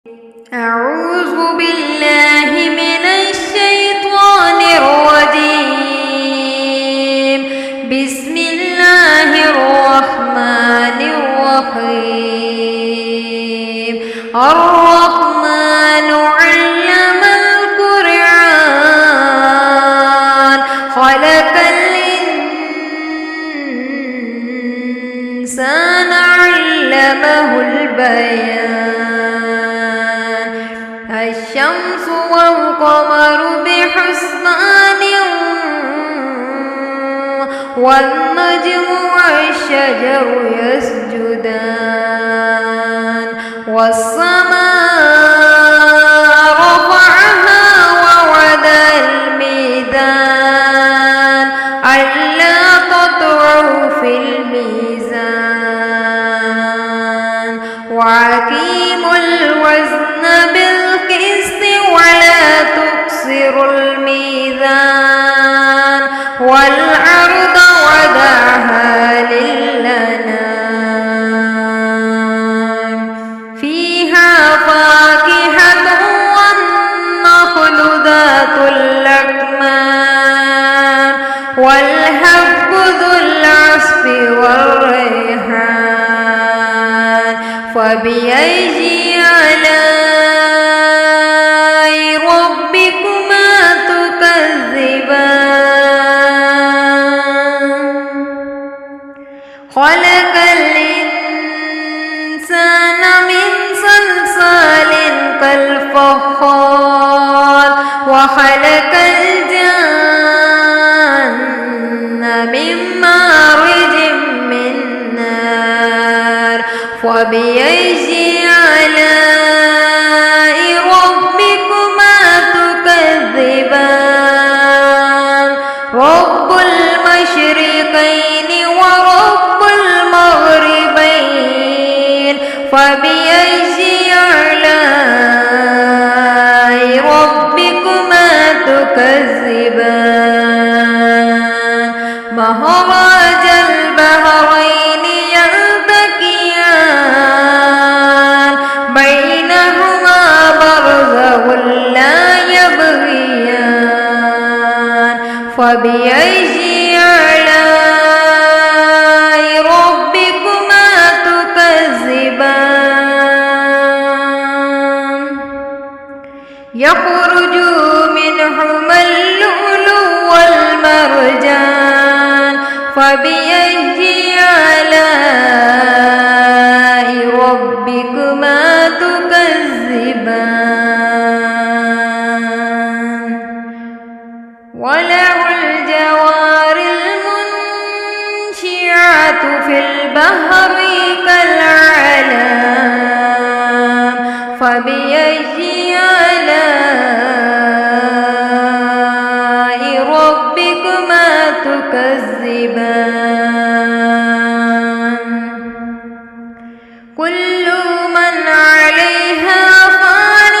أعوذ بالله من الشيطان الرجيم. بسم الله الرحمن الرحيم. الرحمن علم القرآن خلق الإنسان علمه البيان. الشمس والقمر بحسبان والنجم والشجر يسجدان والسماء رفعها ووضع الميزان ألا تطغوا في الميزان وأقيموا الوزن بالقسط ولا تخسروا الميزان والأرض وضعها للأنام فيها فاكهة والنخل ذات الأكمام والحب ذو العصف والريحان فبأي آلاء ربكما تكذبان. خلق الإنسان من صلصال كالفخار وخلق الجن من مارج من نار فبأي آلاء ربكما تكذبان. رب المشرقين ورب المغربين فبأي آلاء ربكما تكذبان. مرج البحرين يلتقيان بينهما برزخ لا يبغيان فبأي آلاء ربكما تكذبان. يخرج منهما اللؤلؤ والمرجان فبأي آلاء ربكما تكذبان. وله الجوار المنشآت في البحر كالأعلام فبأي آلاء ربكما تكذبان. كل من عليها فان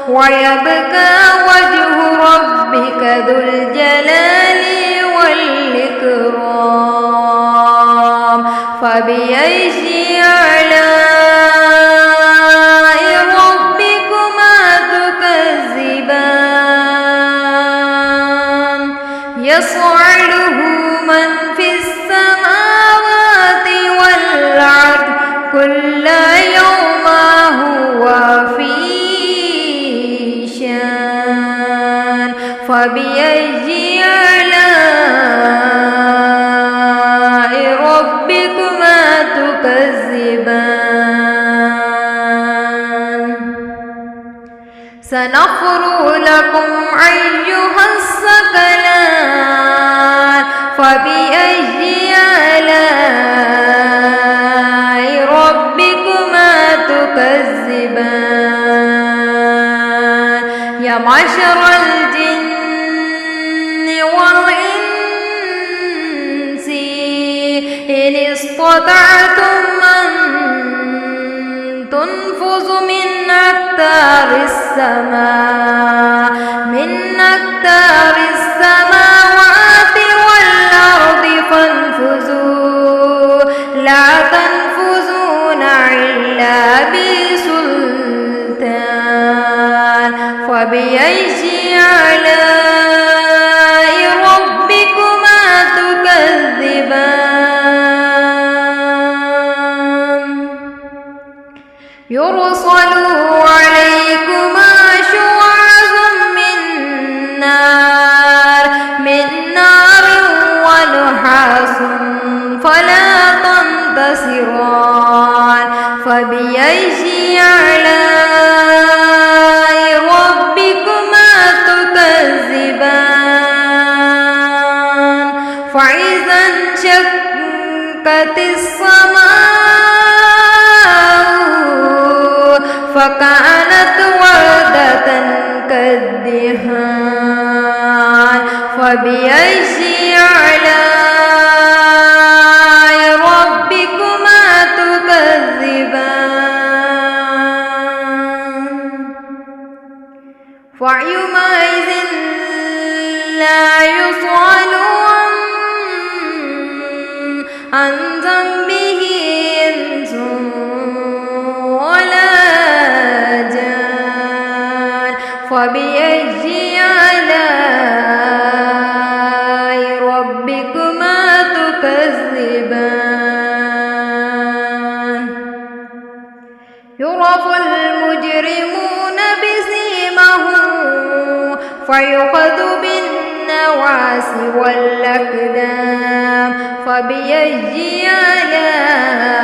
ويبقى وجه ربك ذو الجلال والإكرام فبأي آلاء ربكما تكذبان. يصعده من في السماوات والأرض كل يوم هو في شان فبأي آلاء ربكما تكذبان. سنفرغ لكم أيها الثقلان فبأي آلاء ربكما تكذبان. يا معشر الجن والإنس إن استطعتم أن تنفذوا من أقطار السماوات والأرض فانفذوا لا تنفذون إلا يرسل عليكما شواظ من نار ونحاس فلا تنتصران فبأي آلاء ربكما تكذبان فإذا انشقت السماء فكانت وردة كالدهان فبأي آلاء ربكما تكذبان فيومئذ لا يسأل عن ذنبه إنس ولا جان فبأي آلاء ربكما تكذبان يعرف المجرمون بسيماهم فيؤخذ بالنواصي والأقدام فبأي آلاء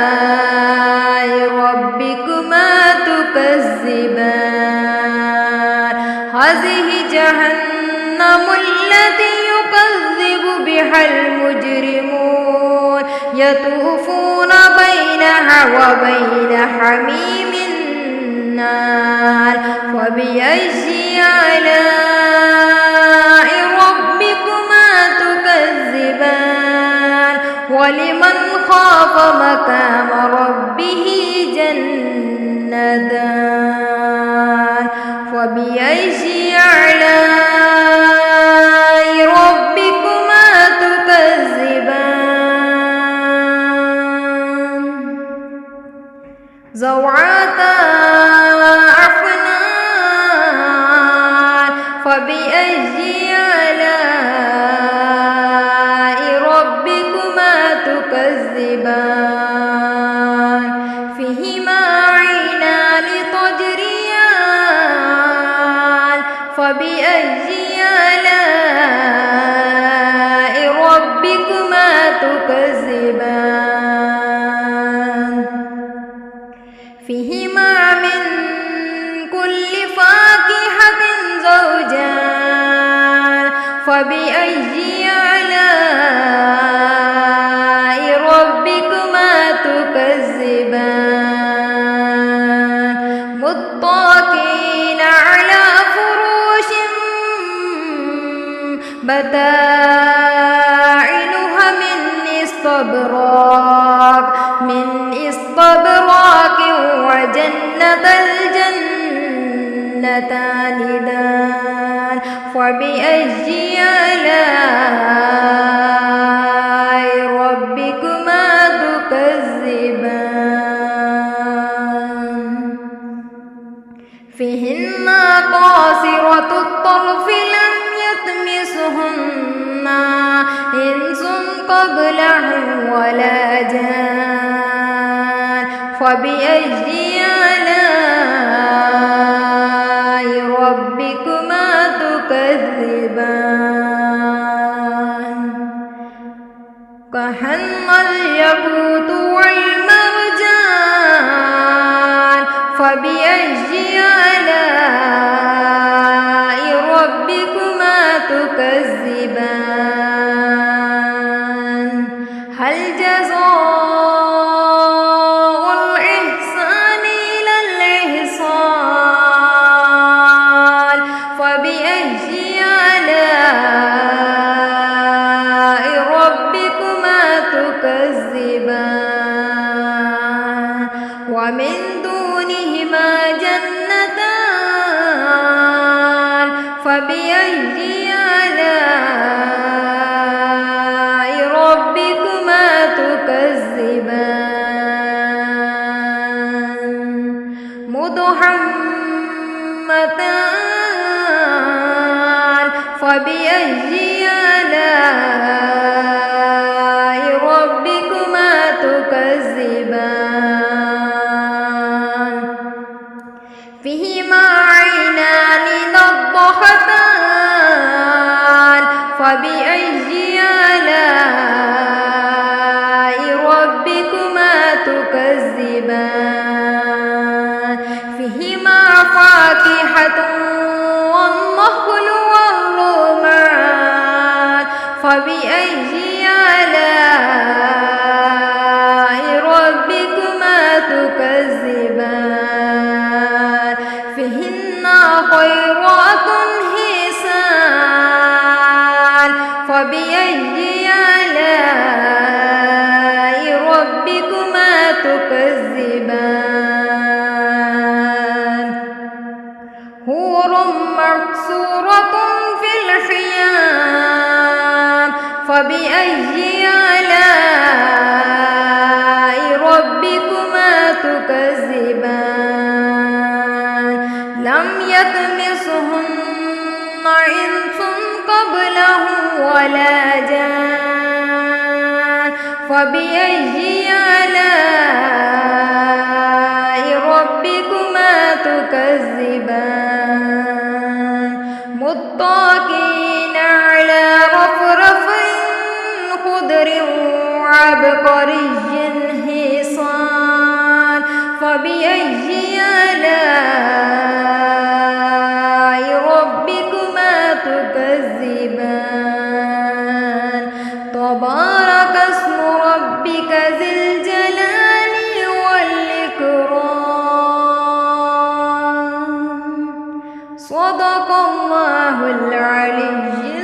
ربكما تكذبان هذه جهنم التي يكذب بها المجرمون يطوفون بينها وبين حميم النار فبأي آلاء ربكما تكذبان ولمن خاف مقام ربه جنتان فبأي آلاء ربكما تكذبان ذواتا أفنان فبأي آلاء ربكما تكذبان فيهما عينان تجريان فبأي آلاء ربكما تكذبان فيهما من كل فاكهة زوجان فبأي آلاء ربكما تكذبان متكئين على فروش بطائنها من استبراق وجنة الجنتان دان فبأي آلاء ربكما تكذبان فيهن قاصرات الطرف لم يطمثهن إنس قبلهم ولا جان فبأي آلاء ربكما تكذبان كهن الياقوت والمرجان فبأي آلاء ربكما تكذبان هل جزاء الإحسان إلا الإحسان فبأي آلاء ربكما تكذبان ومن دونهما جنتان فبأي آلاء ربكما تكذبان مدحمتان فبأي آلاء ربكما تكذبان فيهما عينان نضختان فبأي آلاء ربكما تكذبان فيهما فاكهة والنخل والرمان فبأي آلاء ربكما تكذبان فيهن خيرات حسان فبأي آلاء ربكما تكذبان حور مقصورة في الخيام فبأي آلاء ربكما تكذبان لم يطمسهن إنس قبلهم ولا جان فبأي آلاء ربكما تكذبان متكئين على رفرف خضر عبقري حصان فبأي آلاء ربكما تكذبان تبارك اسم ربك ذي الجلال والإكرام صدق الله العلي